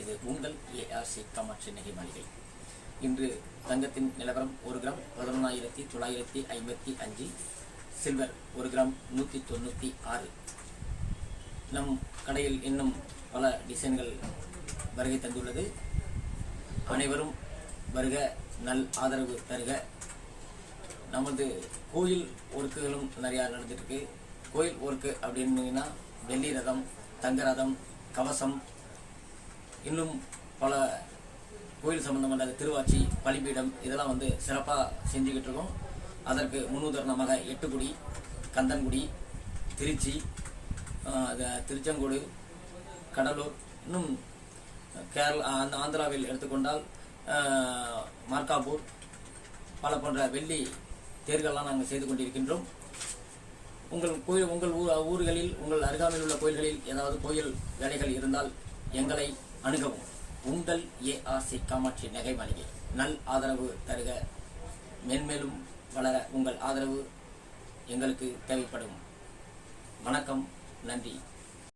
இது உங்கள் ஏஆர்சி காமாட்சி நகை மாளிகை. இன்று தங்கத்தின் நிலவரம் 1 கிராம் 11,955, சில்வர் 1 கிராம் 196. நம் கடையில் இன்னும் பல டிசைன்கள் வருகை தந்துள்ளது. அனைவரும் வருக, நல் ஆதரவு தருக. நமது கோயில் ஒர்க்குகளும் நிறையா நடந்துருக்கு. கோயில் ஒர்க்கு அப்படின்னா வெள்ளி ரதம், தங்க ரதம், கவசம், இன்னும் பல கோயில் சம்பந்தமான திருவாச்சி, பலிபீடம் இதெல்லாம் சிறப்பாக செஞ்சுக்கிட்டு இருக்கோம். அதற்கு முன்னுதாரணமாக எட்டுக்குடி, கந்தன்குடி, திருச்சி, திருச்செங்கோடு, கடலூர், இன்னும் கேரளா, ஆந்திராவில் எடுத்துக்கொண்டால் மார்க்காப்பூர், பல போன்ற வெள்ளி தேர்கள்லாம் நாங்கள் செய்து கொண்டிருக்கின்றோம். உங்கள் ஊர்களில், உங்கள் அருகாமையில் உள்ள கோயில்களில் ஏதாவது கோயில் வேலைகள் இருந்தால் எங்களை அணுகவும். உங்கள் ஏஆர்சி காமாட்சி நகை மாளிகை. நல் ஆதரவு தருக. மென்மேலும் வளர உங்கள் ஆதரவு எங்களுக்கு தேவைப்படும். வணக்கம், நன்றி.